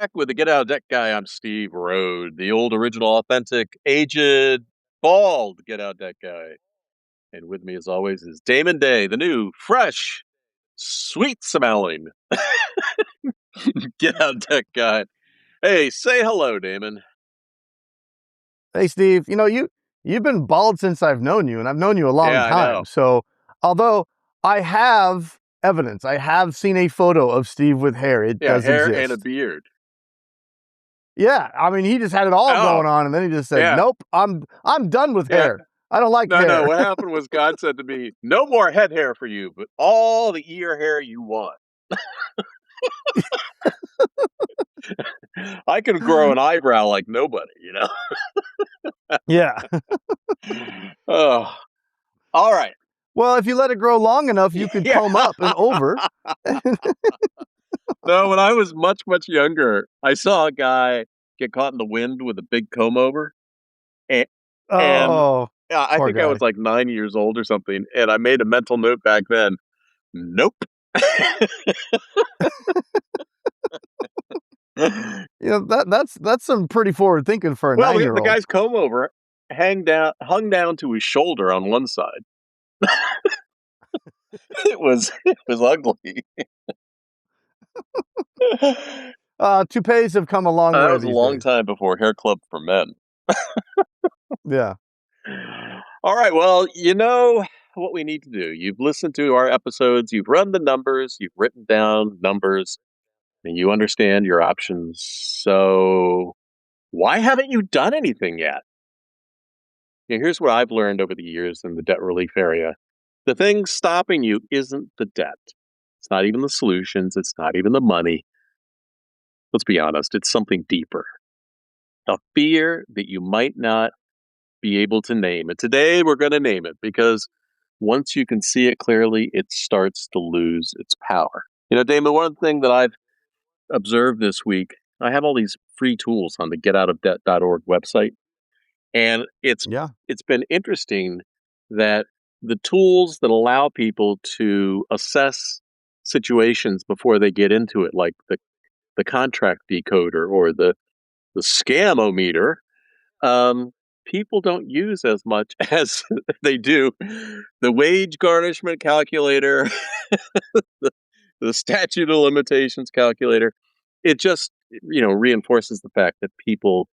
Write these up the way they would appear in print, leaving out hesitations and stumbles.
Back with the Get Out of Debt Guy. I'm Steve Rhode, the old, original, authentic, aged, bald Get Out of Debt Guy. And with me, as always, is Damon Day, the new, fresh, sweet smelling Get Out of Debt Guy. Hey, say hello, Damon. Hey, Steve, you've been bald since I've known you, and I've known you a long Yeah, I know. time. So, although I have evidence, I have seen a photo of Steve with hair. It Yeah, does hair and a exist. beard. Yeah, I mean, he just had it all Oh, going on, and then he just said, yeah, "Nope, I'm done with yeah. hair. I don't like No. hair." What happened was God said to me, no more head hair for you, but all the ear hair you want. I can grow an eyebrow like nobody, Yeah. Oh, all right. Well, if you let it grow long enough, you could Yeah. comb up and over. No, when I was much, much younger, I saw a guy get caught in the wind with a big comb over. And, and Oh, I poor think I was guy. like 9 years old or something. And I made a mental note back then. Nope. That's some pretty forward thinking for a Well, the 9-year-old. guy's comb over hung down to his shoulder on one side. It was ugly. Toupees have come a long That way was a these long days. time before Hair Club for Men. Yeah. All right. Well, you know what we need to do. You've listened to our episodes, you've run the numbers, you've written down numbers, and you understand your options. So, why haven't you done anything yet? Here's what I've learned over the years in the debt relief area. The thing stopping you isn't the debt. It's not even the solutions. It's not even the money. Let's be honest, it's something deeper. A fear that you might not be able to name. And today we're going to name it because once you can see it clearly, it starts to lose its power. Damon, one thing that I've observed this week, I have all these free tools on the getoutofdebt.org website. And it's Yeah. been interesting that the tools that allow people to assess situations before they get into it, like the contract decoder or the scamometer, people don't use as much as they do the wage garnishment calculator, the, the statute of limitations calculator. It just, reinforces the fact that people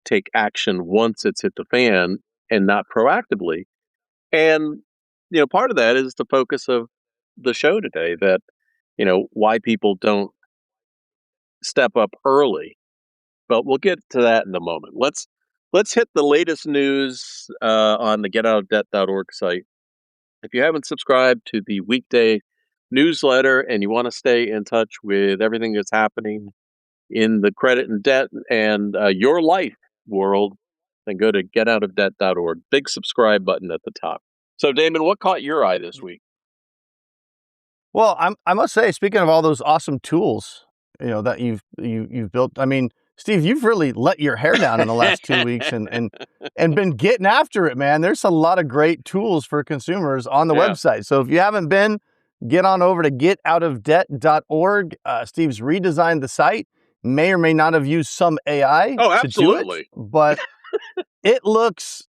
take action once it's hit the fan and not proactively. And, part of that is the focus of the show today that, why people don't step up early. But we'll get to that in a moment. Let's hit the latest news on the getoutofdebt.org site. If you haven't subscribed to the weekday newsletter and you want to stay in touch with everything that's happening in the credit and debt and your life world, then go to getoutofdebt.org. Big subscribe button at the top. So, Damon, what caught your eye this week? Well, I must say, speaking of all those awesome tools, that you've built. I mean, Steve, you've really let your hair down in the last 2 weeks and been getting after it, man. There's a lot of great tools for consumers on the Yeah. website. So if you haven't been, get on over to getoutofdebt.org. Steve's redesigned the site. May or may not have used some AI Oh, to do it, absolutely. but it looks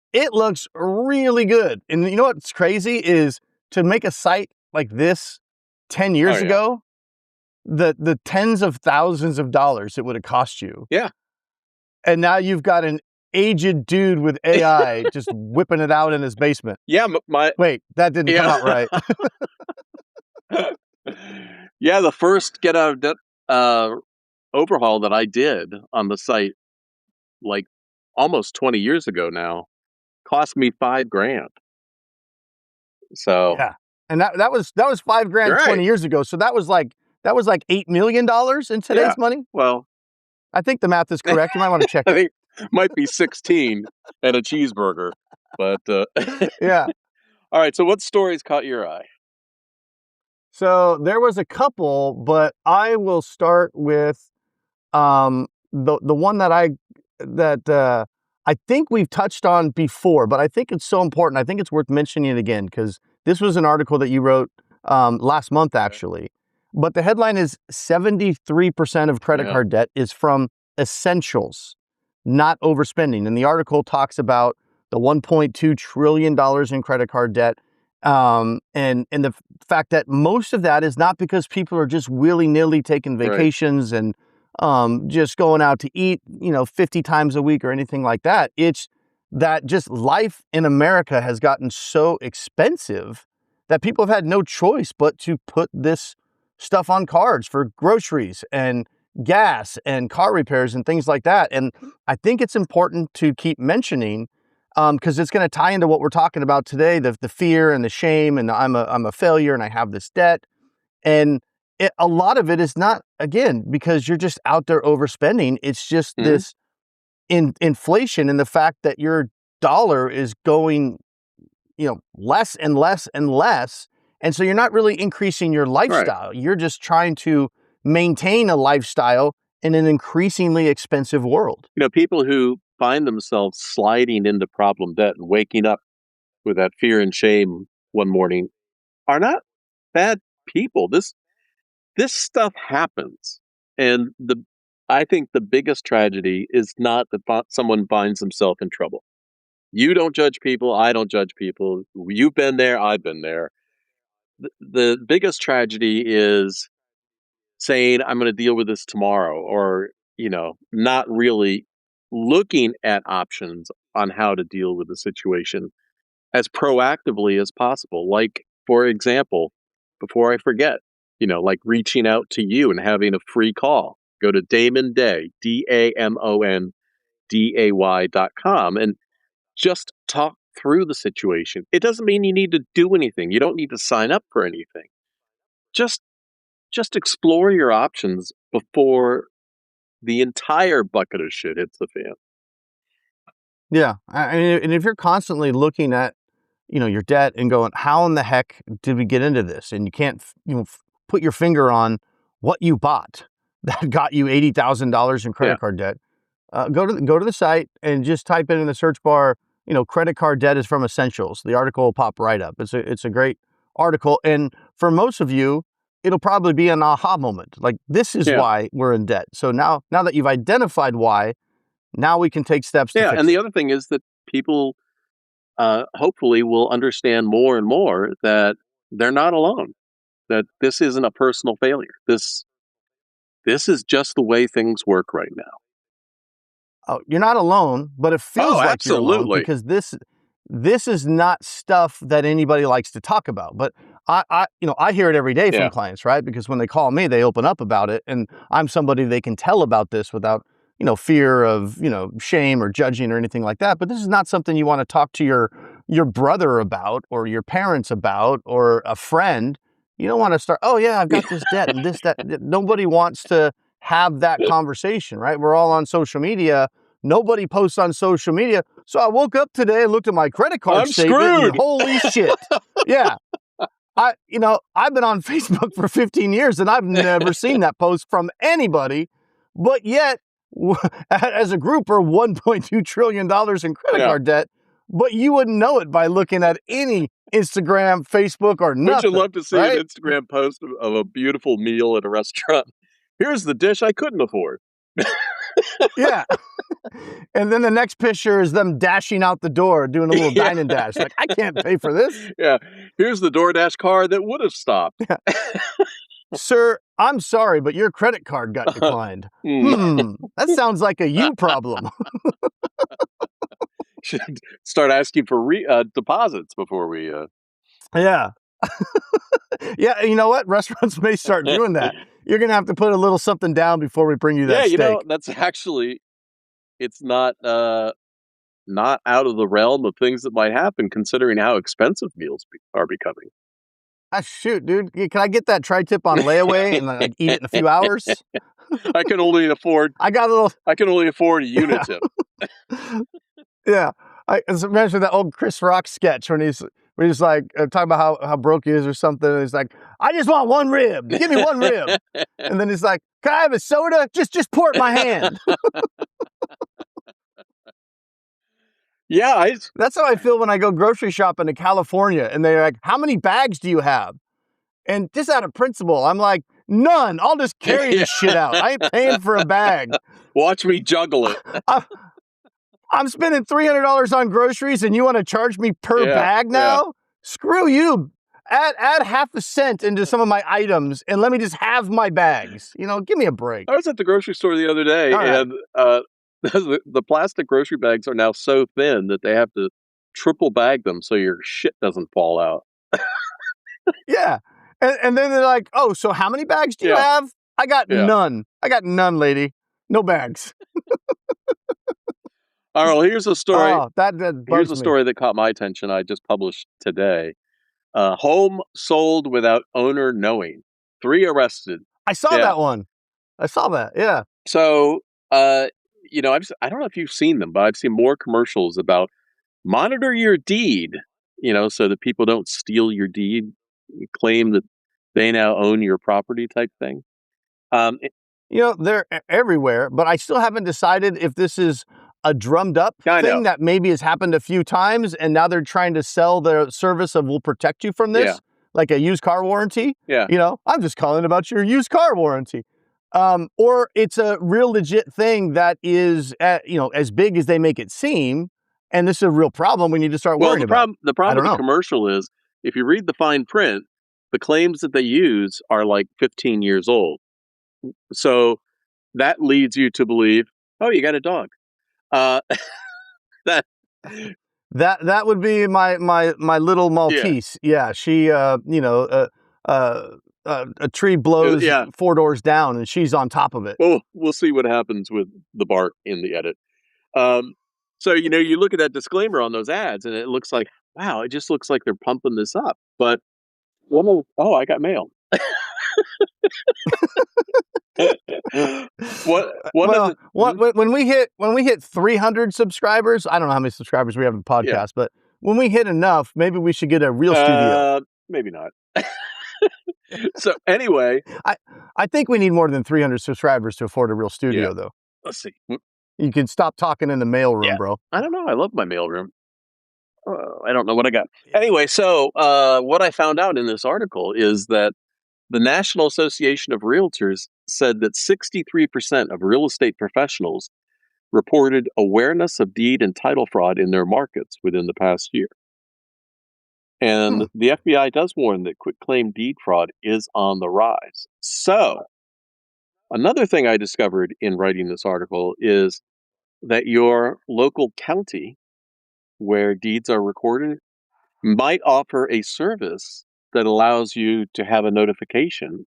really good. And you know what's crazy is to make a site like this 10 years Oh, yeah. ago, the tens of thousands of dollars it would have cost you. Yeah. And now you've got an aged dude with AI just whipping it out in his basement. Yeah, Wait, that didn't come out right. Yeah, the first Get Out of Debt overhaul that I did on the site, like almost 20 years ago now, cost me $5,000. So, Yeah. And that was $5,000 right. 20 years ago. So that was like $8 million in today's Yeah. money. Well, I think the math is correct. You might want to check I it. think might be 16 and a cheeseburger, but Yeah. all right. So, what stories caught your eye? So there was a couple, but I will start with the one that I think we've touched on before, but I think it's so important. I think it's worth mentioning it again because this was an article that you wrote last month, actually. But the headline is 73% of credit Yeah. card debt is from essentials, not overspending. And the article talks about the $1.2 trillion in credit card debt. And the fact that most of that is not because people are just willy-nilly taking Right. vacations and just going out to eat, 50 times a week or anything like that. It's that just life in America has gotten so expensive that people have had no choice but to put this stuff on cards for groceries and gas and car repairs and things like that. And I think it's important to keep mentioning because it's going to tie into what we're talking about today, the fear and the shame and I'm a failure and I have this debt. And a lot of it is not, again, because you're just out there overspending. It's just Mhm. this inflation and the fact that your dollar is going, less and less and less. And so you're not really increasing your Right. lifestyle. You're just trying to maintain a lifestyle in an increasingly expensive world. People who find themselves sliding into problem debt and waking up with that fear and shame one morning are not bad people. This stuff happens. And I think the biggest tragedy is not that someone finds himself in trouble. You don't judge people, I don't judge people. You've been there, I've been there. The biggest tragedy is saying I'm going to deal with this tomorrow or, not really looking at options on how to deal with the situation as proactively as possible. Like, for example, before I forget, like reaching out to you and having a free call. Go to Damon Day, DAMONDAY.com, and just talk through the situation. It doesn't mean you need to do anything. You don't need to sign up for anything. Just just explore your options before the entire bucket of shit hits the fan. Yeah. And if you're constantly looking at, your debt and going, how in the heck did we get into this? And you can't, put your finger on what you bought that got you $80,000 in Yeah. credit card debt. Go to the site and just type in the search bar, credit card debt is from Essentials. The article will pop right up. It's a great article. And for most of you, it'll probably be an aha moment. Like, this is Yeah. why we're in debt. So now that you've identified why, now we can take steps to Yeah. fix And the it. other thing is that people hopefully will understand more and more that they're not alone, that this isn't a personal failure. This is just the way things work right now. Oh, you're not alone, but it Oh, feels like you're alone absolutely. because this is not stuff that anybody likes to talk about. But I hear it every day from Yeah. clients, right? Because when they call me, they open up about it, and I'm somebody they can tell about this without fear of shame or judging or anything like that. But this is not something you want to talk to your brother about or your parents about or a friend. You don't want to start. Oh yeah, I've got this debt and this that. Nobody wants to have that conversation, right? We're all on social media. Nobody posts on social media. So I woke up today and looked at my credit card I'm statement and screwed. holy shit. Yeah. I've been on Facebook for 15 years and I've never seen that post from anybody, but yet as a group we're $1.2 trillion in credit Yeah. card debt, but you wouldn't know it by looking at any Instagram, Facebook or Would you nothing, love to see an right? Instagram post of a beautiful meal at a restaurant? Here's the dish I couldn't afford. Yeah. And then the next picture is them dashing out the door, doing a little Yeah. dine and dash. Like, I can't pay for this. Yeah. Here's the DoorDash car that would have stopped. Sir, I'm sorry, but your credit card got declined. Hmm. That sounds like a you problem. Should start asking for deposits before we. Yeah. Yeah, you know what? Restaurants may start doing that. You're going to have to put a little something down before we bring you Yeah, that steak. that's actually it's not out of the realm of things that might happen considering how expensive meals are becoming. Ah, shoot, dude. Can I get that tri-tip on layaway and then eat it in a few hours? I can only afford I got a little. a unit tip. Yeah. I imagine that old Chris Rock sketch when he's like talking about how broke he is or something. And he's like, I just want one rib. Give me one rib. And then he's like, can I have a soda? Just pour it in my hand. Yeah, That's how I feel when I go grocery shopping to California and they're like, how many bags do you have? And just out of principle, I'm like, None. I'll just carry this shit out. I ain't paying for a bag. Watch me juggle it. I'm spending $300 on groceries and you want to charge me per bag now? Yeah. Screw you. Add half a cent into some of my items and let me just have my bags. Give me a break. I was at the grocery store the other day, and the plastic grocery bags are now so thin that they have to triple bag them so your shit doesn't fall out. Yeah. And then they're like, oh, so how many bags do you have? I got none. I got none, lady. No bags. All right, well, here's a story. Oh, that here's a story that caught my attention. I just published today. Home sold without owner knowing. 3 arrested. I saw that one. I saw that. Yeah. So, I don't know if you've seen them, but I've seen more commercials about monitor your deed, so that people don't steal your deed, claim that they now own your property type thing. They're everywhere, but I still haven't decided if this is a drummed up thing that maybe has happened a few times and now they're trying to sell their service of we'll protect you from this, like a used car warranty. Yeah. I'm just calling about your used car warranty. Or it's a real legit thing that is, as big as they make it seem. And this is a real problem we need to start worrying about. The problem with the commercial is if you read the fine print, the claims that they use are like 15 years old. So that leads you to believe, oh, you got a dog. That would be my little Maltese. Yeah, she a tree blows 4 doors down and she's on top of it. Well, we'll see what happens with the bark in the edit. So you look at that disclaimer on those ads and it looks like, wow, it just looks like they're pumping this up. But I got mail. When we hit 300 subscribers, I don't know how many subscribers we have in the podcast, but when we hit enough, maybe we should get a real studio. Maybe not. So anyway, I think we need more than 300 subscribers to afford a real studio, though. Let's see. You can stop talking in the mailroom, bro. I don't know. I love my mailroom. I don't know what I got. Anyway, so what I found out in this article is that the National Association of Realtors said that 63% of real estate professionals reported awareness of deed and title fraud in their markets within the past year. And the FBI does warn that quitclaim deed fraud is on the rise. So, another thing I discovered in writing this article is that your local county where deeds are recorded might offer a service that allows you to have a notification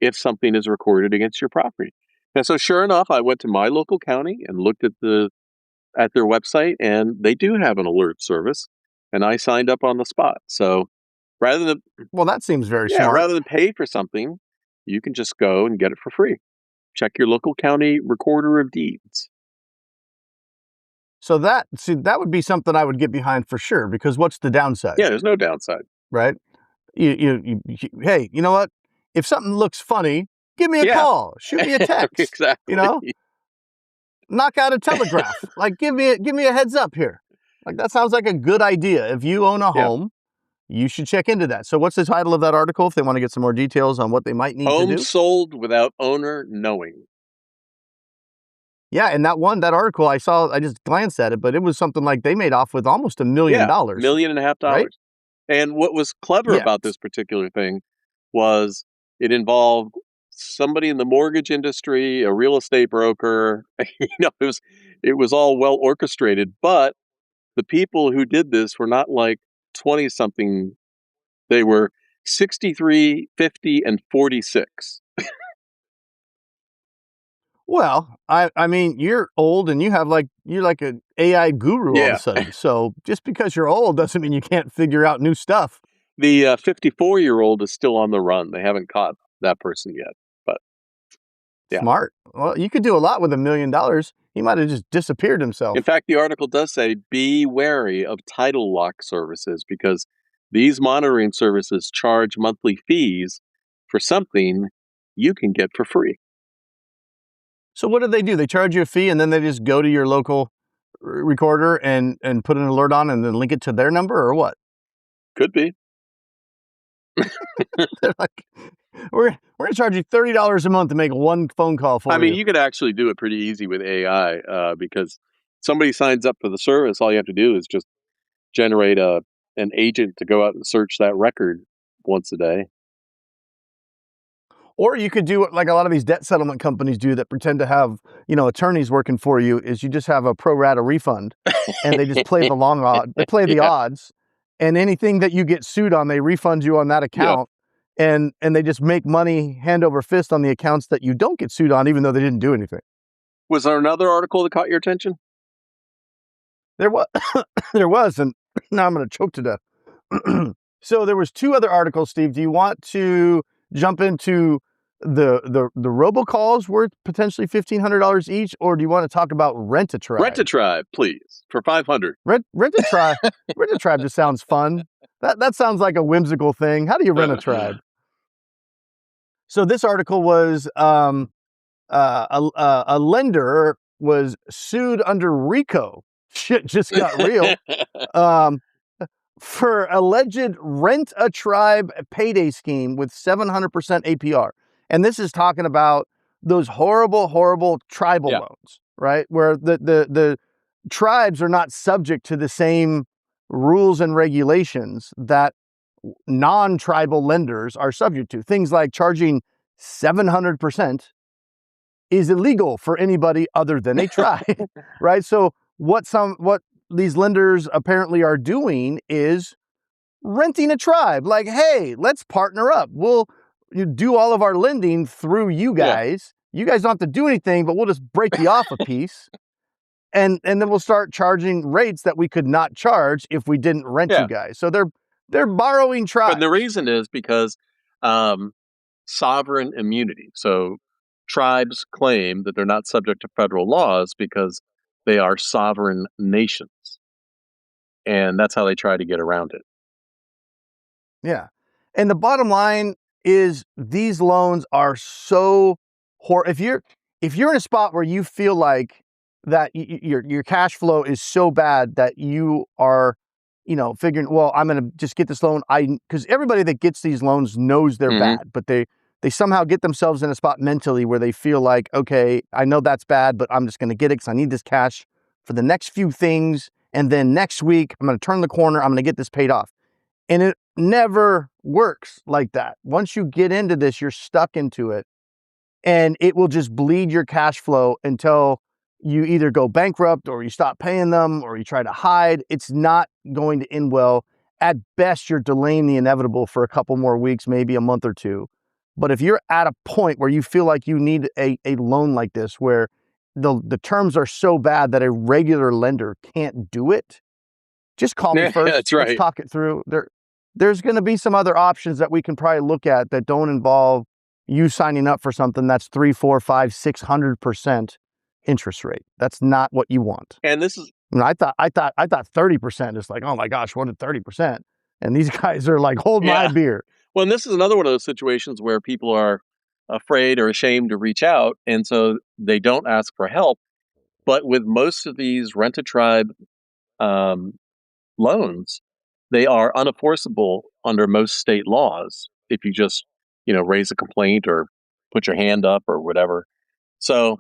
if something is recorded against your property. And so sure enough, I went to my local county and looked at their website, and they do have an alert service, and I signed up on the spot. So rather than that seems very smart. Rather than pay for something, you can just go and get it for free. Check your local county recorder of deeds. So that would be something I would get behind for sure, because what's the downside? Yeah, there's no downside. Right? Hey, you know what? If something looks funny, give me a call. Shoot me a text. Exactly. Knock out a telegraph. Like, give me a heads up here. Like, that sounds like a good idea. If you own a home, you should check into that. So what's the title of that article if they want to get some more details on what they might need to do? Home sold without owner knowing. Yeah, and that article I saw, I just glanced at it, but it was something like they made off with almost $1 million. $1.5 million. Right? And what was clever about this particular thing was it involved somebody in the mortgage industry, a real estate broker. It was all well orchestrated, but the people who did this were not like 20-something. They were 63, 50, and 46. Well, I mean, you're old and you're like an AI guru all of a sudden. So just because you're old doesn't mean you can't figure out new stuff. The 54-year-old is still on the run. They haven't caught that person yet. But smart. Well, you could do a lot with $1 million. He might have just disappeared himself. In fact, the article does say be wary of title lock services because these monitoring services charge monthly fees for something you can get for free. So what do? They charge you a fee and then they just go to your local recorder and put an alert on and then link it to their number or what? Could be. They're like, we're gonna charge you $30 a month to make one phone call I for mean, you. you could actually do it pretty easy with AI because somebody signs up for the service. All you have to do is just generate an agent to go out and search that record once a day. Or you could do what like a lot of these debt settlement companies do that pretend to have, attorneys working for you, is you just have a pro rata refund and they just play the they play the Yeah, odds, and anything that you get sued on, they refund you on that yeah. account, and they just make money hand over fist on the accounts that you don't get sued on, even though they didn't do anything. Was there another article that caught your attention? There was, there was, and now I'm going to choke to death. So there was two other articles, Steve. Do you want to jump into the robocalls worth potentially $1,500 each, or do you want to talk about Rent a Rent a Tribe? Tribe, please, for 500. Rent a Tribe. Rent a Tribe just sounds fun. That sounds like a whimsical thing. How do you rent a tribe? So this article was a lender was sued under RICO. Shit just got real. Um, for alleged Rent a Tribe payday scheme with 700% APR. And this is talking about those horrible, horrible tribal Yeah, loans, right? Where the tribes are not subject to the same rules and regulations that non-tribal lenders are subject to. Things like charging 700% is illegal for anybody other than a tribe, right? So what these lenders apparently are doing is renting a tribe. Like, hey, let's partner up. We'll do all of our lending through you yeah, guys. You guys don't have to do anything, but we'll just break you off a piece. And then we'll start charging rates that we could not charge if we didn't rent you yeah. guys. So they're borrowing But the tribes. reason is because um, sovereign immunity. So tribes claim that they're not subject to federal laws because they are sovereign nations, and that's how they try to get around it. Yeah. And the bottom line is these loans are so if you're in a spot where you feel like that your cash flow is so bad that you are, figuring, well, I'm going to just get this loan. Because everybody that gets these loans knows they're Hmm. bad, but they somehow get themselves in a spot mentally where they feel like, okay, I know that's bad, but I'm just going to get it because I need this cash for the next few things. And then next week, I'm going to turn the corner. I'm going to get this paid off. And it never works like that. Once you get into this, you're stuck into it, and it will just bleed your cash flow until you either go bankrupt or you stop paying them or you try to hide. It's not going to end well. At best, you're delaying the inevitable for a couple more weeks, maybe a month or two. But if you're at a point where you feel like you need a loan like this, where the terms are so bad that a regular lender can't do it, just call me Yeah, first. that's Let's right. talk it through. There's going to be some other options that we can probably look at that don't involve you signing up for something that's 3, 4, 5, 600% interest rate. That's not what you want. And this is I thought 30% is like, oh my gosh, what is 30%? And these guys are like, hold my yeah. beer. Well, and this is another one of those situations where people are afraid or ashamed to reach out, and so they don't ask for help. But with most of these rent a tribe um, loans, they are unenforceable under most state laws if you just, raise a complaint or put your hand up or whatever. So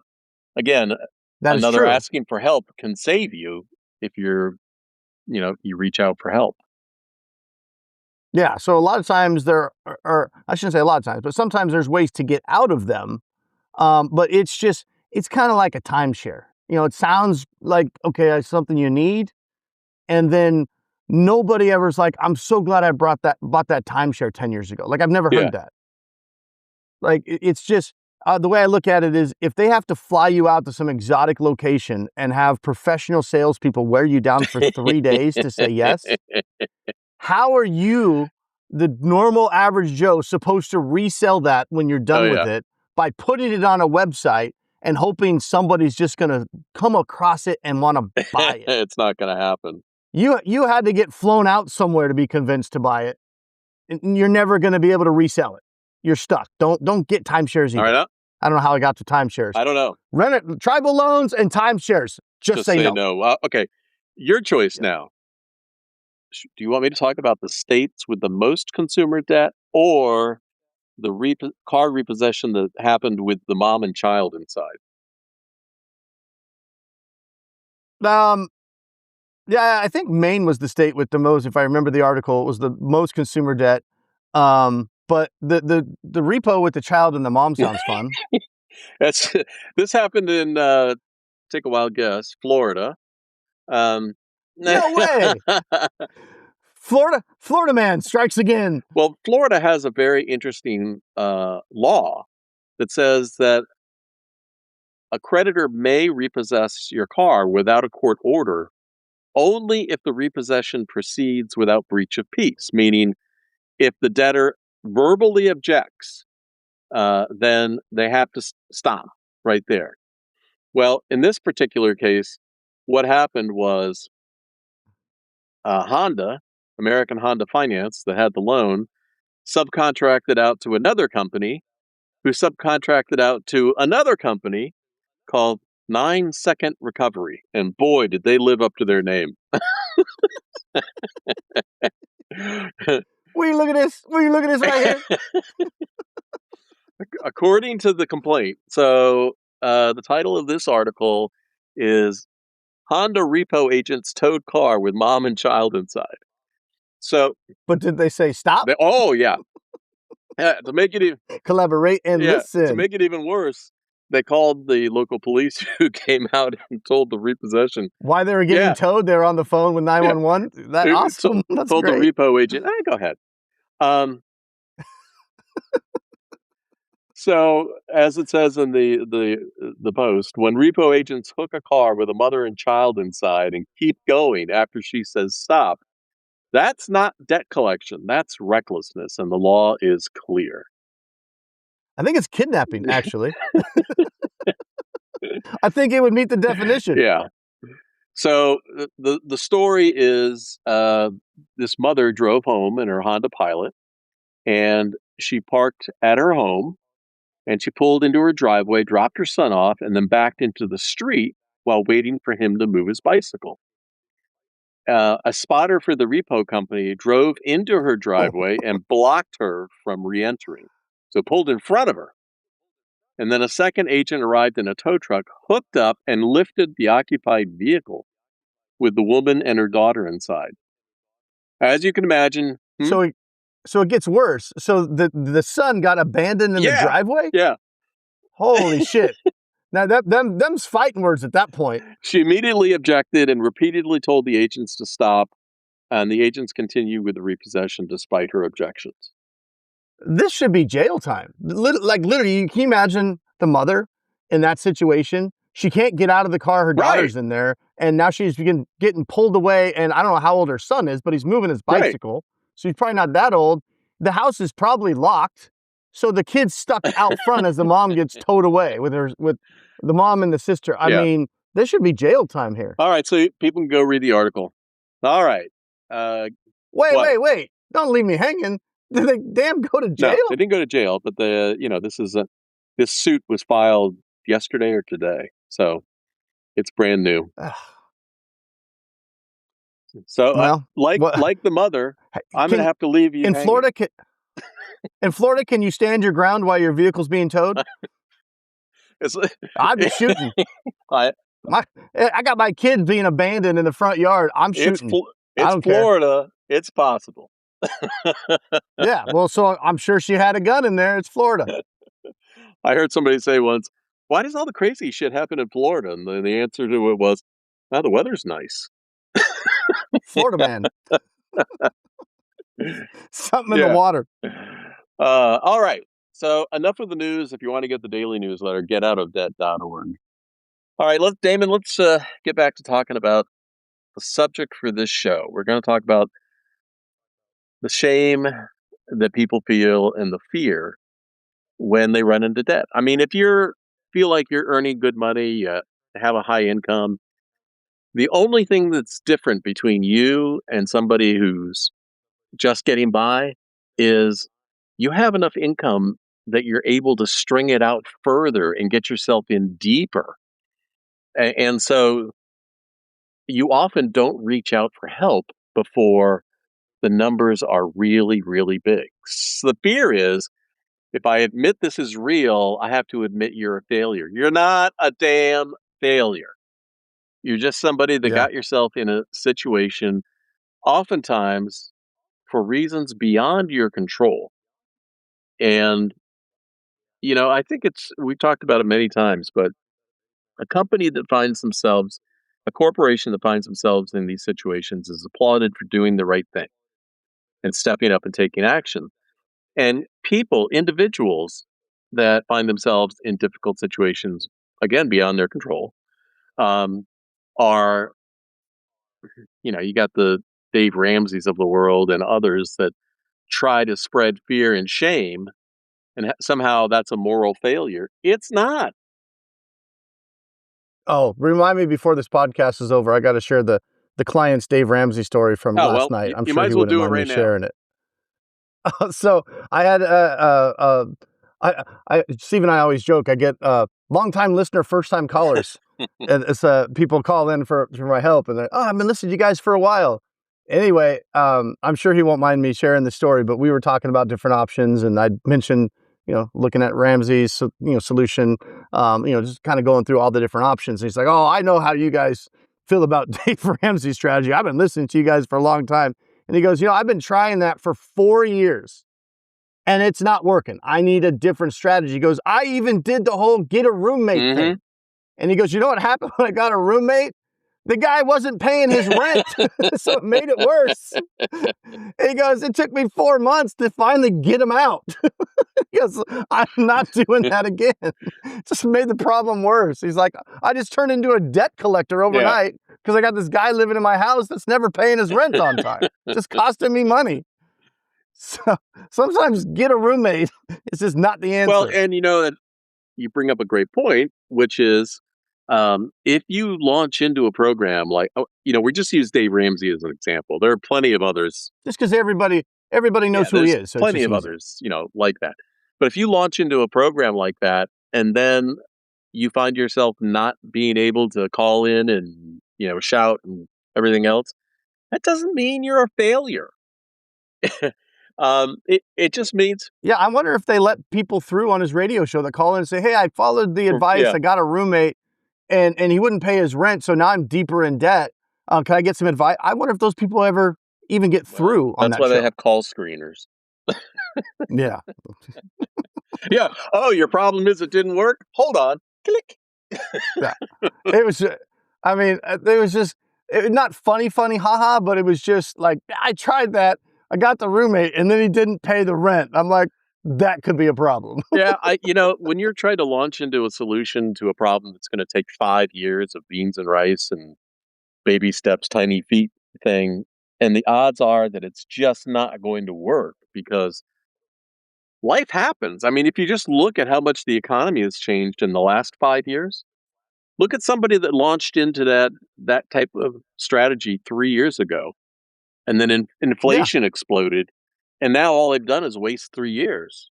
again, That is another true. asking for help can save you if you reach out for help. Yeah. So a lot of times or I shouldn't say a lot of times, but sometimes there's ways to get out of them. But it's kind of like a timeshare. It sounds like, okay, it's something you need. And then nobody ever's like, I'm so glad I bought that timeshare 10 years ago. Like, I've never Yeah. heard that. Like, it's just, the way I look at it is if they have to fly you out to some exotic location and have professional salespeople wear you down for 3 days to say yes, how are you, the normal average Joe, supposed to resell that when you're Oh done with yeah. it by putting it on a website and hoping somebody's just going to come across it and want to buy it? It's not going to happen. You had to get flown out somewhere to be convinced to buy it. And you're never going to be able to resell it. You're stuck. Don't get timeshares All either. right. I don't know how I got to timeshares. I don't know. Rent it, tribal loans and timeshares. Just Just say say no. no. Okay. Your choice Yeah. now. Do you want me to talk about the states with the most consumer debt or the car repossession that happened with the mom and child inside. Um, yeah, I think Maine was the state with the most, if I remember the article, it was the most consumer debt. But the repo with the child and the mom sounds fun. That's this happened in take a wild guess, Florida. Um, No way. Florida man strikes again. well, Florida has a very interesting law that says that a creditor may repossess your car without a court order only if the repossession proceeds without breach of peace, meaning if the debtor verbally objects, then they have to stop right there. Well, in this particular case, what happened was Honda, American Honda Finance, that had the loan, subcontracted out to another company who subcontracted out to another company called 9 Second Recovery. And boy, did they live up to their name. Will you look at this? Will you look at this right here? According to the complaint, so the title of this article is Honda Repo Agents Towed Car with Mom and Child Inside. So, But did they say stop? oh, yeah. To make it even, Collaborate and to listen. make it even worse, they called the local police who came out and told the repossession. Why they were getting towed, they were on the phone with 911. That's awesome. That's told great. the repo agent, go ahead. So, as it says in the post, when repo agents hook a car with a mother and child inside and keep going after she says stop, that's not debt collection. That's recklessness, and the law is clear. I think it's kidnapping, actually. I think it would meet the definition. Yeah. So the story is this mother drove home in her Honda Pilot, and she parked at her home, and she pulled into her driveway, dropped her son off, and then backed into the street while waiting for him to move his bicycle. A spotter for the repo company drove into her driveway and blocked her from re-entering. So pulled in front of her. And then a second agent arrived in a tow truck, hooked up, and lifted the occupied vehicle with the woman and her daughter inside. As you can imagine. So it gets worse. So the son got abandoned in the driveway? Yeah. Holy shit. Now them's fighting words at that point. She immediately objected and repeatedly told the agents to stop, and the agents continued with the repossession despite her objections. This should be jail time. Literally, can you imagine the mother in that situation? She can't get out of the car. Her daughter's in there, and now she's getting pulled away. And I don't know how old her son is, but he's moving his bicycle, so he's probably not that old. The house is probably locked, so the kid's stuck out front as the mom gets towed away with the mom and the sister. I mean, there should be jail time here. All right, so people can go read the article. All right. Wait! Don't leave me hanging. Did they damn go to jail? No, they didn't go to jail, but this suit was filed yesterday or today, so it's brand new. So, like the mother, I'm going to have to leave you in hanging. Florida. In Florida, can you stand your ground while your vehicle's being towed? I'd be shooting. I got my kids being abandoned in the front yard. I'm shooting. It's Florida. It's possible. Yeah, well, so I'm sure she had a gun in there. It's Florida. I heard somebody say once, why does all the crazy shit happen in Florida? And the answer to it was, the weather's nice. Florida man. Something in the water. All right. So enough of the news. If you want to get the daily newsletter, getoutofdebt.org. All right, Damon, let's get back to talking about the subject for this show. We're going to talk about the shame that people feel and the fear when they run into debt. I mean, if you feel like you're earning good money, you have a high income, the only thing that's different between you and somebody who's just getting by is you have enough income that you're able to string it out further and get yourself in deeper. And so you often don't reach out for help before the numbers are really, really big. So the fear is If I admit this is real, I have to admit you're a failure. You're not a damn failure. You're just somebody that Yeah. got yourself in a situation, oftentimes for reasons beyond your control. And, I think we've talked about it many times, but a company that finds themselves, a corporation that finds themselves in these situations is applauded for doing the right thing and stepping up and taking action. And people, individuals that find themselves in difficult situations, again, beyond their control, um, are, you got the Dave Ramseys of the world and others that try to spread fear and shame, and somehow that's a moral failure. It's not. Oh, remind me before this podcast is over. I got to share the client's Dave Ramsey story from Oh, last well, night. I'm you sure might he as well wouldn't do it mind me right now. sharing it. So I had Steve and I always joke. I get long-time listener, first-time callers, and it's people call in for my help, and they're, oh, I've been listening to you guys for a while. Anyway, I'm sure he won't mind me sharing the story, but we were talking about different options, and I mentioned looking at Ramsey's solution, just kind of going through all the different options. And he's like, oh, I know how you guys feel about Dave Ramsey's strategy. I've been listening to you guys for a long time. And he goes, I've been trying that for 4 years and it's not working. I need a different strategy. He goes, I even did the whole get a roommate thing. And he goes, you know what happened when I got a roommate? The guy wasn't paying his rent, so it made it worse. He goes, it took me 4 months to finally get him out. He goes, I'm not doing that again. Just made the problem worse. He's like, I just turned into a debt collector Yeah. overnight because I got this guy living in my house that's never paying his rent on time. Just costing me money. So sometimes get a roommate is just not the answer. Well, and that you bring up a great point, which is if you launch into a program like, we just use Dave Ramsey as an example. There are plenty of others. Just because everybody knows who he is. So plenty of others, like that. But if you launch into a program like that and then you find yourself not being able to call in and, shout and everything else, that doesn't mean you're a failure. It just means, yeah, I wonder if they let people through on his radio show that call in and say, hey, I followed the advice. Yeah. I got a roommate and he wouldn't pay his rent. So now I'm deeper in debt. Can I get some advice? I wonder if those people ever even get through on that that's why show. they have call screeners. Yeah. Yeah. Oh, your problem is it didn't work? Hold on. Click. Yeah. It was, I mean, it was just not funny, haha, but it was just like, I tried that. I got the roommate and then he didn't pay the rent. I'm like, that could be a problem. Yeah. When you're trying to launch into a solution to a problem that's going to take 5 years of beans and rice and baby steps, tiny feet thing, and the odds are that it's just not going to work because life happens. I mean, if you just look at how much the economy has changed in the last 5 years, look at somebody that launched into that type of strategy 3 years ago, and then inflation exploded, and now all they've done is waste 3 years.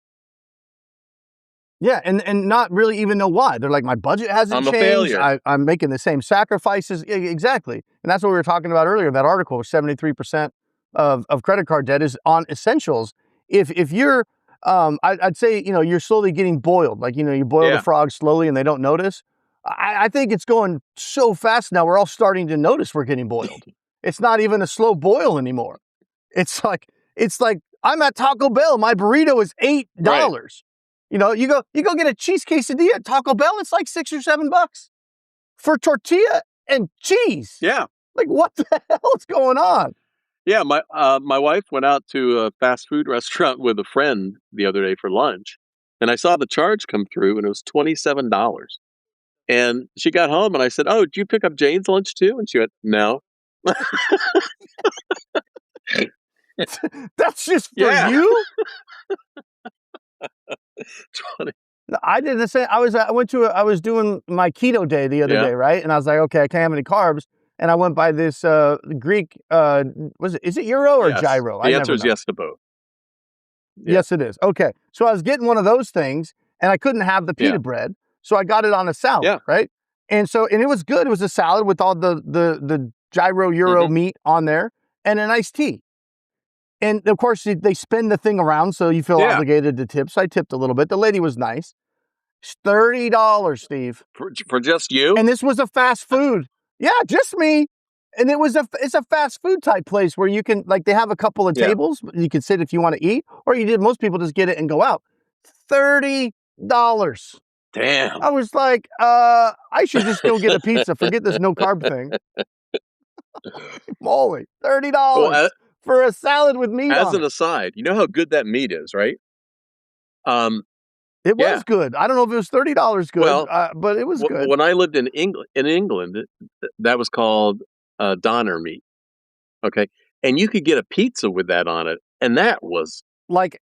Yeah, and not really even know why. They're like, my budget hasn't I'm a changed. failure. I'm making the same sacrifices. Exactly. And that's what we were talking about earlier, that article, 73% of credit card debt is on essentials. If you're, I'd say, you're slowly getting boiled. Like, you boil the frog slowly and they don't notice. I think it's going so fast now. We're all starting to notice we're getting boiled. It's not even a slow boil anymore. It's like I'm at Taco Bell. My burrito is $8. Right. You go get a cheese quesadilla at Taco Bell. It's like $6 or $7 for tortilla and cheese. Yeah. Like, what the hell is going on? Yeah. My wife went out to a fast food restaurant with a friend the other day for lunch, and I saw the charge come through, and it was $27. And she got home, and I said, "Oh, did you pick up Jane's lunch too?" And she went, "No." That's just for you? 20. I did the same. I was doing my keto day the other day, right? And I was like, okay, I can't have any carbs. And I went by this Greek, is it gyro or gyro? The answer is yes to both. Yeah. Yes, it is. Okay. So I was getting one of those things and I couldn't have the pita bread. So I got it on a salad, right? And it was good. It was a salad with all the gyro euro meat on there and an iced tea. And of course, they spin the thing around, so you feel Yeah. obligated to tip. So I tipped a little bit. The lady was nice. It's $30, Steve. For just you? And this was a fast food. Yeah, just me. And it's a fast food type place where you can, like, they have a couple of Yeah. tables. You can sit if you want to eat, or most people just get it and go out. $30. Damn. I was like, I should just go get a pizza. Forget this no carb thing. Moly, $30 Well, for a salad with meat as on an it. aside, you know how good that meat is, right? It Yeah. was good. I don't know if it was $30 good, Well, but it was good. when I lived in England, that was called Donner meat. Okay, and you could get a pizza with that on it, and that was Like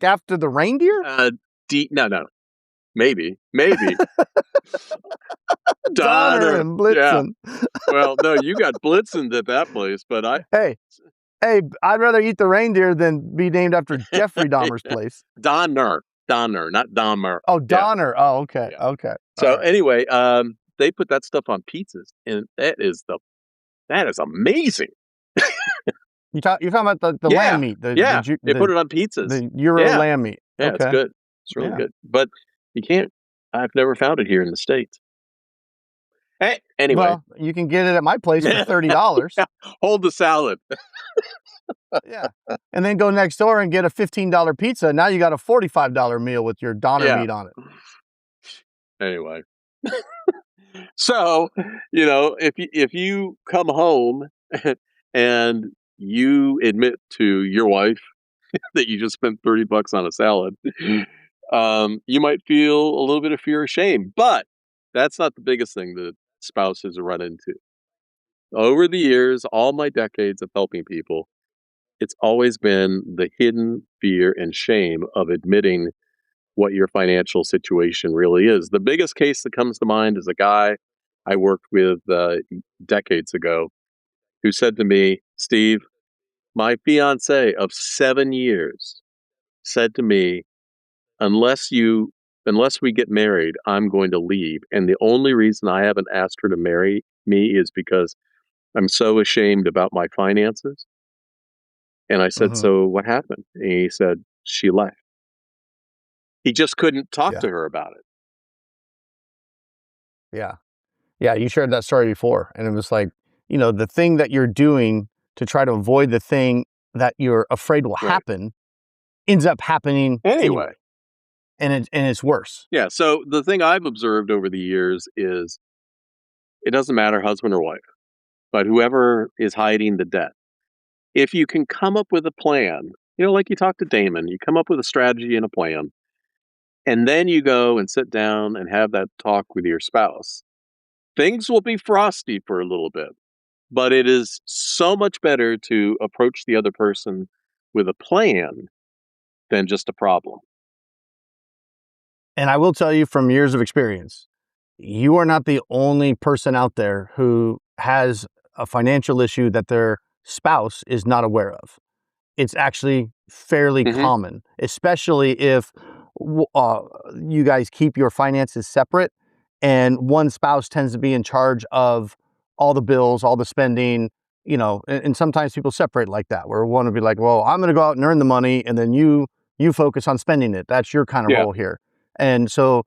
after the reindeer? no, maybe Donner Donner. and Yeah. Blitzen. Well, no, you got Blitzen at that place, but I Hey, I'd rather eat the reindeer than be named after Jeffrey Dahmer's place. Donner, not Dahmer. Oh, Yeah. Donner. Oh, okay. Yeah. Okay. So right. anyway, they put that stuff on pizzas, and that is amazing. You're talking about the Yeah. lamb meat. They put it on pizzas. The Euro Yeah. lamb meat. Yeah, Okay. it's good. It's really good. But you can't. I've never found it here in the States. Hey, anyway. Well, you can get it at my place for $30. Yeah, hold the salad. Yeah. And then go next door and get a $15 pizza. Now you got a $45 meal with your Donner meat on it. Anyway. So, if you come home and you admit to your wife that you just spent $30 on a salad, you might feel a little bit of fear or shame, but that's not the biggest thing that spouses run into. Over the years, all my decades of helping people, it's always been the hidden fear and shame of admitting what your financial situation really is. The biggest case that comes to mind is a guy I worked with decades ago who said to me, Steve, my fiance of 7 years said to me, unless we get married, I'm going to leave. And the only reason I haven't asked her to marry me is because I'm so ashamed about my finances. And I said, so what happened? And he said, she left. He just couldn't talk to her about it. Yeah. Yeah, you shared that story before. And it was like, the thing that you're doing to try to avoid the thing that you're afraid will happen ends up happening anyway. And it's worse. Yeah. So the thing I've observed over the years is it doesn't matter husband or wife, but whoever is hiding the debt, if you can come up with a plan, like you talked to Damon, you come up with a strategy and a plan, and then you go and sit down and have that talk with your spouse, things will be frosty for a little bit, but it is so much better to approach the other person with a plan than just a problem. And I will tell you from years of experience, you are not the only person out there who has a financial issue that their spouse is not aware of. It's actually fairly common, especially if you guys keep your finances separate and one spouse tends to be in charge of all the bills, all the spending, and sometimes people separate like that, where one would be like, well, I'm going to go out and earn the money, and then you focus on spending it. That's your kind of role here. And so,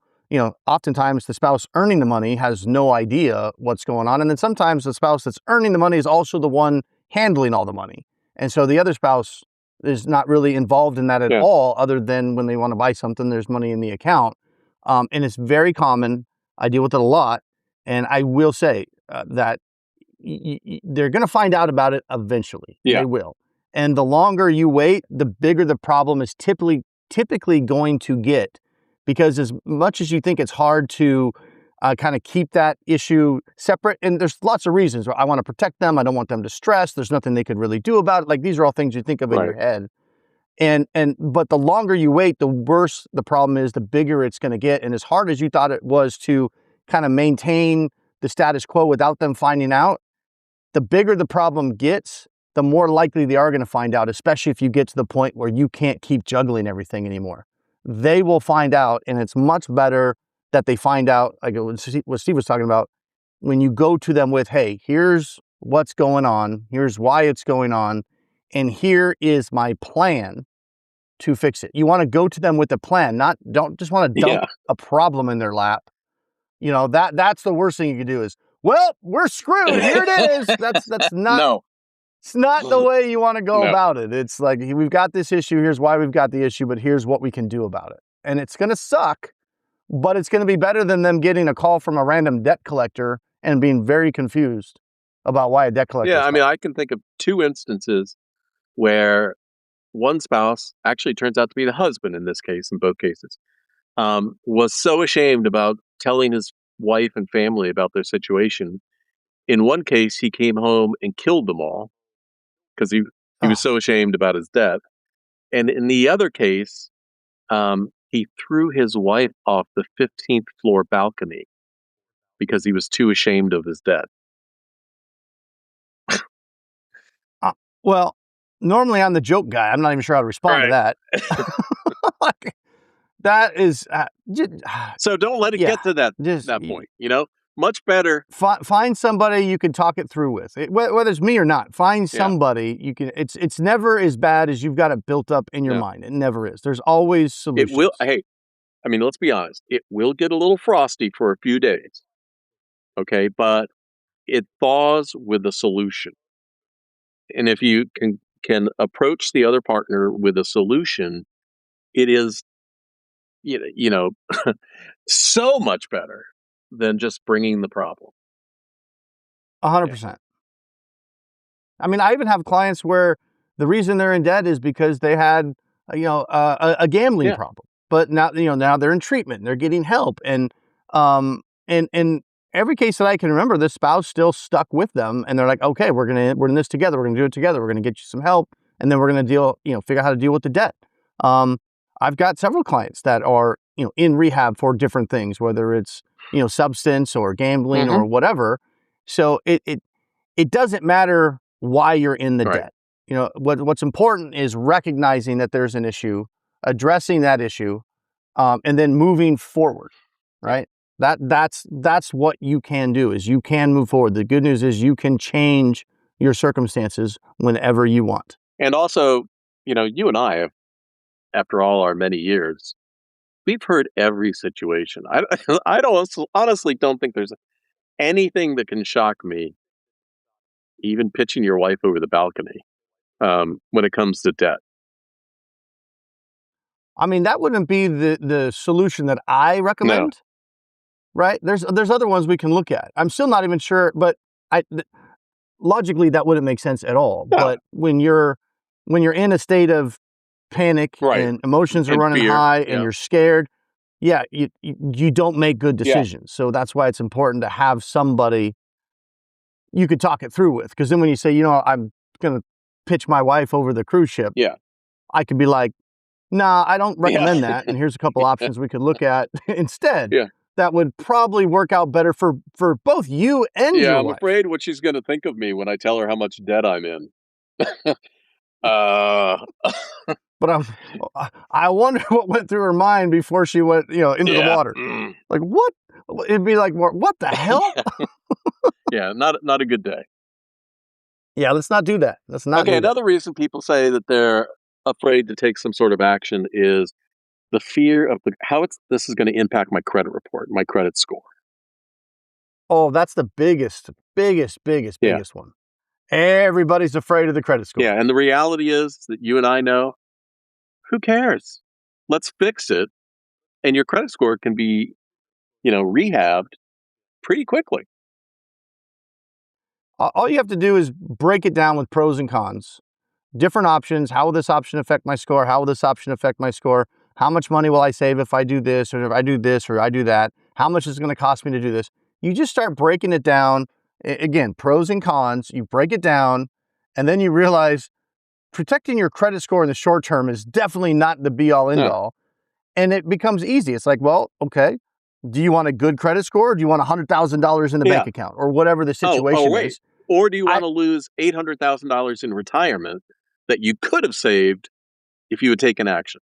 oftentimes the spouse earning the money has no idea what's going on. And then sometimes the spouse that's earning the money is also the one handling all the money. And so the other spouse is not really involved in that at all, other than when they want to buy something, there's money in the account. And it's very common. I deal with it a lot. And I will say that they're going to find out about it eventually. They will. And the longer you wait, the bigger the problem is typically going to get. Because as much as you think it's hard to kind of keep that issue separate, and there's lots of reasons. I want to protect them. I don't want them to stress. There's nothing they could really do about it. Like, these are all things you think of in your head. But the longer you wait, the worse the problem is, the bigger it's going to get. And as hard as you thought it was to kind of maintain the status quo without them finding out, the bigger the problem gets, the more likely they are going to find out, especially if you get to the point where you can't keep juggling everything anymore. They will find out, and it's much better that they find out, like what Steve was talking about, when you go to them with, hey, here's what's going on, here's why it's going on, and here is my plan to fix it. You want to go to them with a plan, don't just want to dump a problem in their lap. You know, that's the worst thing you can do is, well, we're screwed. Here it is. That's not No. It's not the way you want to go No. about it. It's like, we've got this issue. Here's why we've got the issue, but here's what we can do about it. And it's going to suck, but it's going to be better than them getting a call from a random debt collector and being very confused about why a debt collector. Yeah, I mean, I can think of 2 instances where one spouse, actually turns out to be the husband in this case, in both cases, was so ashamed about telling his wife and family about their situation. In one case, he came home and killed them all because he was so ashamed about his debt. And in the other case, he threw his wife off the 15th floor balcony because he was too ashamed of his debt. Well, normally I'm the joke guy. I'm not even sure how to respond to that. That is so don't let it get to that point. You know, much better find somebody you can talk it through with. Whether it's me or not, find somebody you can. It's never as bad as you've got it built up in your mind. It never is. There's always solutions. It will. Hey, I mean, let's be honest. It will get a little frosty for a few days. Okay, but it thaws with a solution. And if you can approach the other partner with a solution, it is, you know, so much better than just bringing the problem. 100%. I mean, I even have clients where the reason they're in debt is because they had, a gambling problem. But now, now they're in treatment and they're getting help. And every case that I can remember, the spouse still stuck with them, and they're like, okay, we're in this together. We're going to do it together. We're going to get you some help, and then we're going to figure out how to deal with the debt. I've got several clients that are, in rehab for different things, whether it's, substance or gambling or whatever. So it doesn't matter why you're in the debt. What's important is recognizing that there's an issue, addressing that issue, and then moving forward, right? That's what you can do, is you can move forward. The good news is you can change your circumstances whenever you want. And also, you and I have, after all our many years, we've heard every situation. I honestly don't think there's anything that can shock me, even pitching your wife over the balcony, when it comes to debt. I mean, that wouldn't be the solution that I recommend. No. Right? There's other ones we can look at. I'm still not even sure, but logically that wouldn't make sense at all. No. But when you're in a state of panic and emotions are running high and you're scared, you don't make good decisions. So that's why it's important to have somebody you could talk it through with. Because then when you say, I'm going to pitch my wife over the cruise ship, I could be like, nah, I don't recommend that. And here's a couple options we could look at instead. That would probably work out better for both you and your wife. I'm afraid what she's going to think of me when I tell her how much debt I'm in. But I wonder what went through her mind before she went, into the water. Like, what? It'd be like, what the hell? Not a good day. Yeah, let's not do that. Let's not. Okay, another reason people say that they're afraid to take some sort of action is the fear of this is going to impact my credit report, my credit score. Oh, that's the biggest one. Everybody's afraid of the credit score. Yeah, and the reality is that you and I know, who cares? Let's fix it, and your credit score can be, rehabbed pretty quickly. All you have to do is break it down with pros and cons. Different options. How will this option affect my score? How will this option affect my score? How much money will I save if I do this, or if I do this, or I do that? How much is it going to cost me to do this? You just start breaking it down. Again, pros and cons. You break it down, and then you realize protecting your credit score in the short term is definitely not the be-all, end-all. And it becomes easy. It's like, well, okay, do you want a good credit score, or do you want $100,000 in the bank account, or whatever the situation is? Or do you want to lose $800,000 in retirement that you could have saved if you had taken action?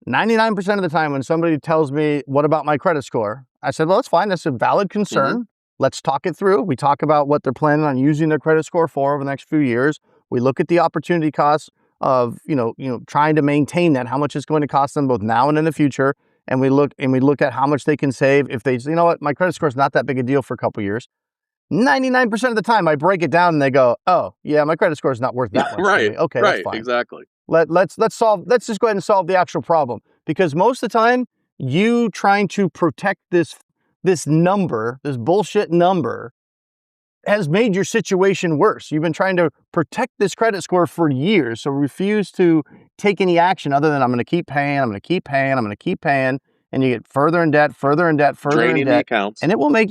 99% of the time when somebody tells me, what about my credit score? I said, well, that's fine. That's a valid concern. Let's talk it through. We talk about what they're planning on using their credit score for over the next few years, We look at the opportunity costs of, trying to maintain that, how much it's going to cost them both now and in the future. And we look at how much they can save if they say, you know what, my credit score is not that big a deal for a couple of years. 99% of the time I break it down and they go, oh yeah, my credit score is not worth that much to Right. me. Okay, that's Right. fine. Exactly. Let's just go ahead and solve the actual problem, because most of the time you trying to protect this number, this bullshit number, has made your situation worse. You've been trying to protect this credit score for years, so refuse to take any action other than I'm going to keep paying, I'm going to keep paying, I'm going to keep paying, and you get further in debt, further in debt, further in Draining the debt, accounts. and it will make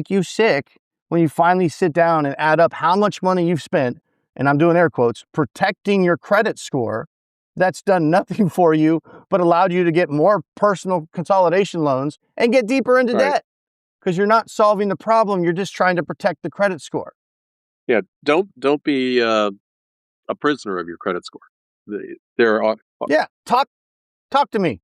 you sick when you finally sit down and add up how much money you've spent, and I'm doing air quotes, protecting your credit score that's done nothing for you but allowed you to get more personal consolidation loans and get deeper into Right. debt. Because you're not solving the problem, you're just trying to protect the credit score. Yeah. Don't be a prisoner of your credit score. There are. Yeah, talk to me.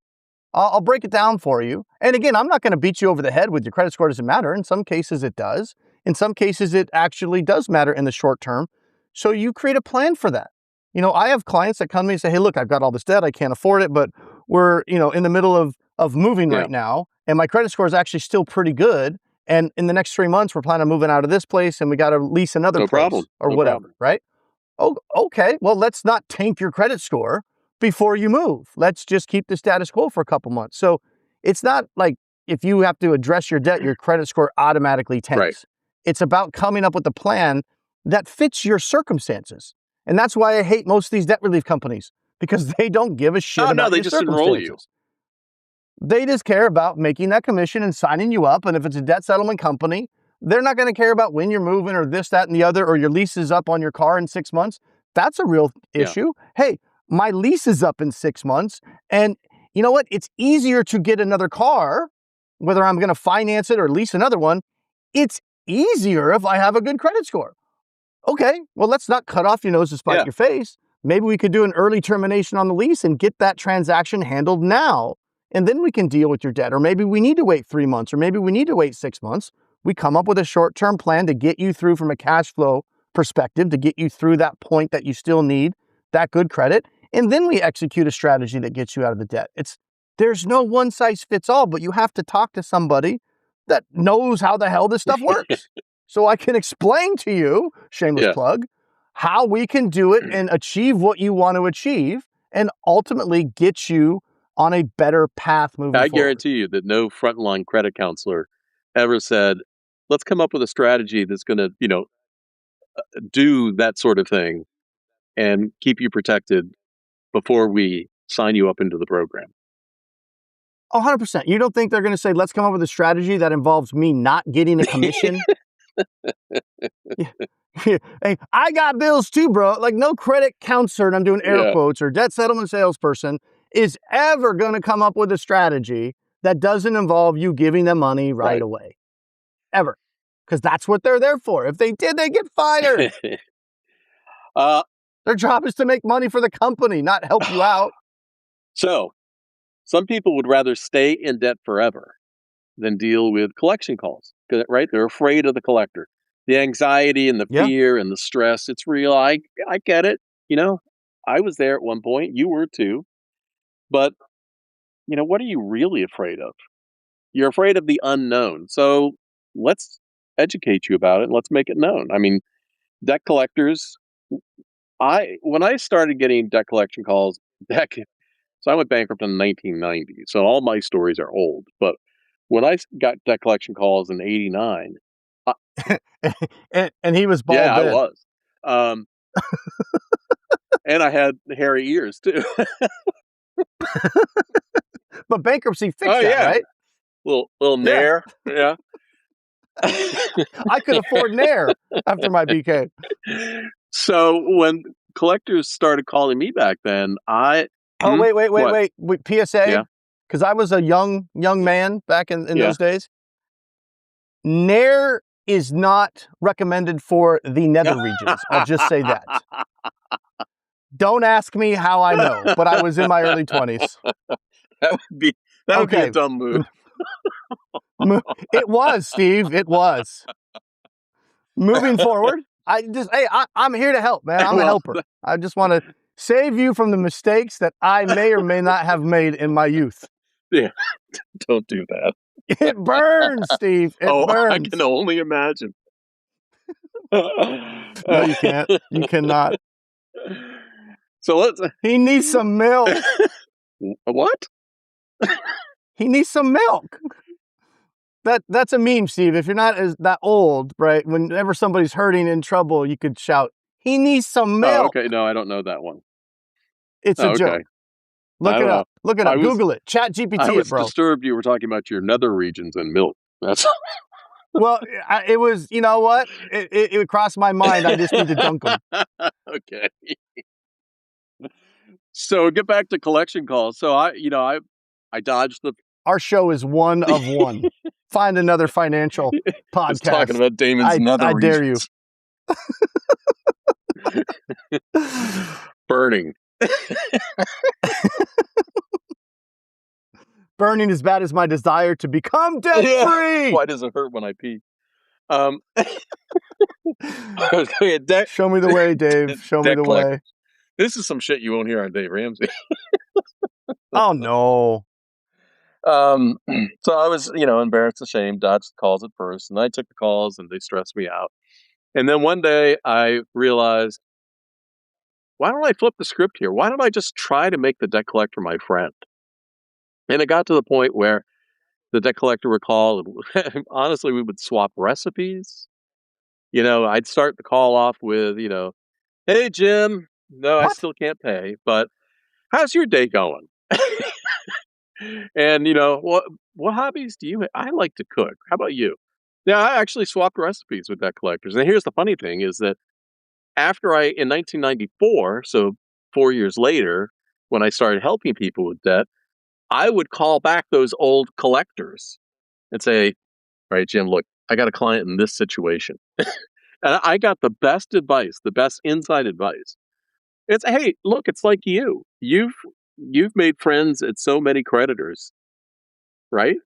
I'll break it down for you. And again, I'm not going to beat you over the head with your credit score doesn't matter. In some cases, it does. In some cases, it actually does matter in the short term. So you create a plan for that. I have clients that come to me and say, hey, look, I've got all this debt. I can't afford it, but we're, in the middle of moving Yeah. right now. And my credit score is actually still pretty good. And in the next 3 months, we're planning on moving out of this place and we got to lease another No place problem. or No whatever, problem. right? Oh, okay. Well, let's not tank your credit score before you move. Let's just keep the status quo for a couple months. So it's not like if you have to address your debt, your credit score automatically tanks. Right. It's about coming up with a plan that fits your circumstances. And that's why I hate most of these debt relief companies, because they don't give a shit Oh no, about they your just enroll you. circumstances. They just care about making that commission and signing you up. And if it's a debt settlement company, they're not going to care about when you're moving or this, that, and the other, or your lease is up on your car in 6 months. That's a real issue. Hey, my lease is up in 6 months. And you know what? It's easier to get another car, whether I'm going to finance it or lease another one. It's easier if I have a good credit score. Okay, well, let's not cut off your nose to spite your face. Maybe we could do an early termination on the lease and get that transaction handled now. And then we can deal with your debt. Or maybe we need to wait 3 months, or maybe we need to wait 6 months. We come up with a short-term plan to get you through from a cash flow perspective, to get you through that point that you still need that good credit. And then we execute a strategy that gets you out of the debt. There's no one size fits all, but you have to talk to somebody that knows how the hell this stuff works. So I can explain to you, shameless plug, how we can do it and achieve what you want to achieve and ultimately get you on a better path moving forward. I guarantee you that no frontline credit counselor ever said, let's come up with a strategy that's going to, do that sort of thing and keep you protected before we sign you up into the program. 100%. You don't think they're going to say, let's come up with a strategy that involves me not getting a commission? Hey, I got bills too, bro. Like, no credit counselor, and I'm doing air quotes, or debt settlement salesperson is ever going to come up with a strategy that doesn't involve you giving them money right away. Ever. Because that's what they're there for. If they did, they get fired. Their job is to make money for the company, not help you out. So, some people would rather stay in debt forever than deal with collection calls, right? They're afraid of the collector. The anxiety and the fear and the stress, it's real. I get it. I was there at one point. You were too. But, what are you really afraid of? You're afraid of the unknown. So let's educate you about it. Let's make it known. I mean, debt collectors, when I started getting debt collection calls so I went bankrupt in 1990. So all my stories are old. But when I got debt collection calls in 89, and he was bald yeah, then. I was. And I had hairy ears too. But bankruptcy fixed that, right? Little Nair. Yeah. I could afford Nair after my BK. So when collectors started calling me back then, wait. PSA, because I was a young man back in those days. Nair is not recommended for the nether regions. I'll just say that. Don't ask me how I know, but I was in my early 20s. That would be a dumb move. It was, Steve. It was. Moving forward, I'm here to help, man. I'm a Well, helper. I just want to save you from the mistakes that I may or may not have made in my youth. yeah, don't do that. It burns, Steve. It Oh, I burns. can only imagine. No, you can't. You cannot. So let's. He needs some milk. What? He needs some milk. That's a meme, Steve. If you're not that old, right? Whenever somebody's hurting in trouble, you could shout, "He needs some Oh, milk." okay. No, I don't know that one. It's a Oh, okay. joke. Look I it don't know. up. Look it I up. was Google it. Chat I GPT it, was bro. disturbed you were talking about your nether regions and milk. That's Well, it was. You know what? It crossed my mind. I just need to dunk them. okay. So get back to collection calls. So I dodged the. Our show is one of one. Find another financial It's talking podcast. about Damon's nether I dare you. regions. Burning. Burning as bad as my desire to become debt free. Why does it hurt when I pee? Show me the way, Dave. Show me the way. This is some shit you won't hear on Dave Ramsey. Oh no. So I was, embarrassed, ashamed, dodged the calls at first, and I took the calls and they stressed me out. And then one day I realized, why don't I flip the script here? Why don't I just try to make the debt collector my friend? And it got to the point where the debt collector would call, and honestly, we would swap recipes. I'd start the call off with, hey, Jim, no, I What? still can't pay, but how's your day going? And, what hobbies do you have? I like to cook. How about you? Yeah, I actually swapped recipes with debt collectors. And here's the funny thing is that in 1994, so 4 years later, when I started helping people with debt, I would call back those old collectors and say, all right, Jim, look, I got a client in this situation. And I got the best advice, the best inside advice. It's, hey, look, it's like you. You've made friends at so many creditors, right?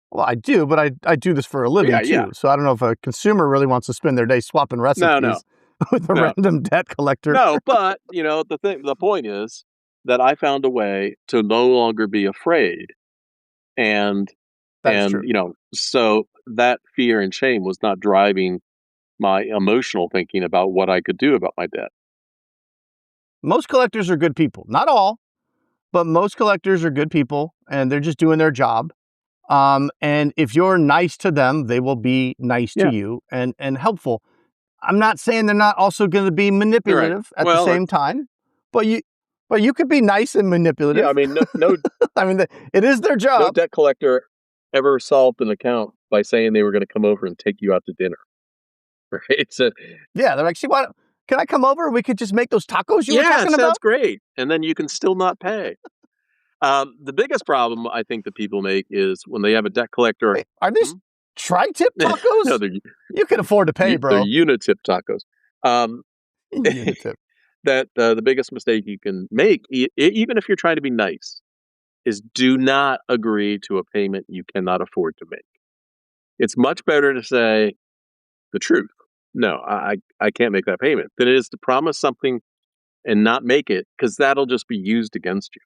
Well, I do, but I do this for a living too. Yeah. So I don't know if a consumer really wants to spend their day swapping recipes with a random debt collector. No, but the point is that I found a way to no longer be afraid. That's true. So that fear and shame was not driving my emotional thinking about what I could do about my debt. Most collectors are good people. Not all, but most collectors are good people and they're just doing their job. And if you're nice to them, they will be nice to you and helpful. I'm not saying they're not also going to be manipulative at the same time, but you could be nice and manipulative. Yeah, I mean, no I mean, it is their job. No debt collector ever solved an account by saying they were going to come over and take you out to dinner. Right? So, yeah, they're like, see, what? Can I come over? We could just make those tacos you were talking about. Yeah, sounds great. And then you can still not pay. The biggest problem I think that people make is when they have a debt collector. Wait, are these tri-tip tacos? No, you can afford to pay, bro. They're unitip tacos. Unitip. That the biggest mistake you can make, even if you're trying to be nice, is do not agree to a payment you cannot afford to make. It's much better to say the truth. No, I can't make that payment than it is to promise something and not make it, because that'll just be used against you.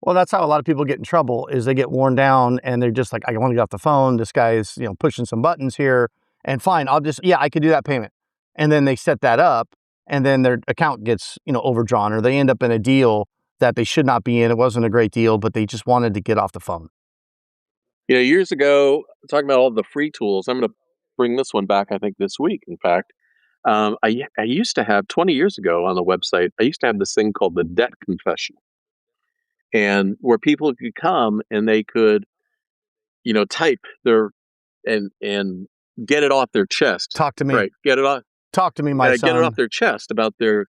Well, that's how a lot of people get in trouble, is they get worn down and they're just like, I want to get off the phone. This guy is, pushing some buttons here, and fine, I could do that payment. And then they set that up and then their account gets, overdrawn, or they end up in a deal that they should not be in. It wasn't a great deal, but they just wanted to get off the phone. Years ago, talking about all the free tools, I'm going to bring this one back, I think, this week, in fact. I used to have, 20 years ago on the website, I used to have this thing called the debt confession. And where people could come and they could, type their, and get it off their chest. Talk to me. Right. Get it off. Talk to me, my son. Get it off their chest about their,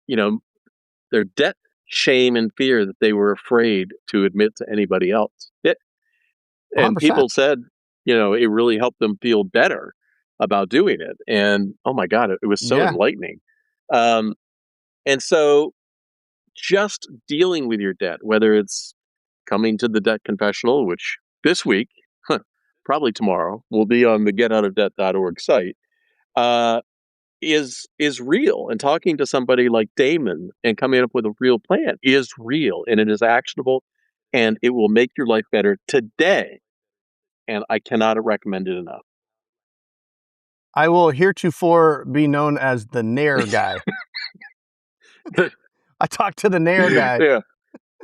their debt, shame, and fear that they were afraid to admit to anybody else. And 100%. people said, it really helped them feel better about doing it. And oh my God, it was so enlightening. And so just dealing with your debt, whether it's coming to the debt confessional, which this week, probably tomorrow, will be on the getoutofdebt.org site, uh, is real. And talking to somebody like Damon and coming up with a real plan is real, and it is actionable, and it will make your life better today. And I cannot recommend it enough. I will heretofore be known as the Nair guy. I talked to the Nair guy. Yeah,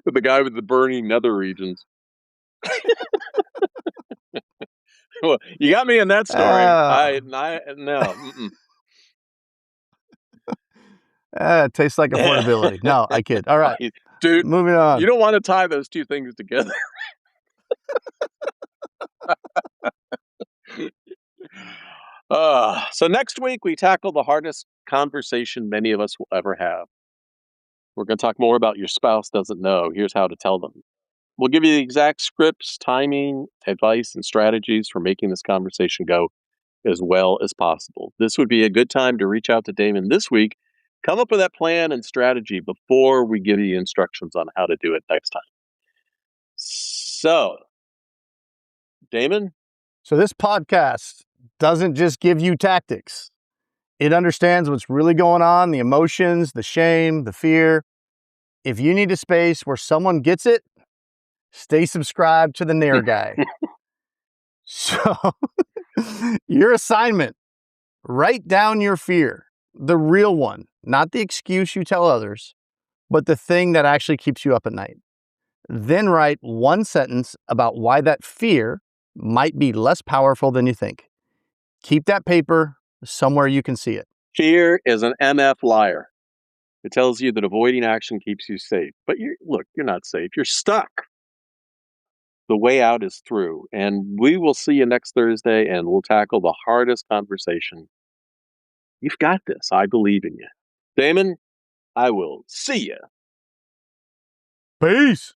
the guy with the burning nether regions. Well, you got me in that story. I no. It tastes like affordability. No, I kid. All right, dude, moving on. you don't want to tie those two things together. So next week we tackle the hardest conversation many of us will ever have. We're going to talk more about your spouse doesn't know. Here's how to tell them. We'll give you the exact scripts, timing, advice, and strategies for making this conversation go as well as possible. This would be a good time to reach out to Damon this week. Come up with that plan and strategy before we give you instructions on how to do it next time. So, Damon? So this podcast doesn't just give you tactics. It understands what's really going on, the emotions, the shame, the fear. If you need a space where someone gets it, stay subscribed to the Nair guy. So your assignment, write down your fear, the real one, not the excuse you tell others, but the thing that actually keeps you up at night. Then write one sentence about why that fear might be less powerful than you think. Keep that paper somewhere you can see it. Fear is an MF liar. It tells you that avoiding action keeps you safe. But you're not safe. You're stuck. The way out is through. And we will see you next Thursday, and we'll tackle the hardest conversation. You've got this. I believe in you. Damon, I will see you. Peace.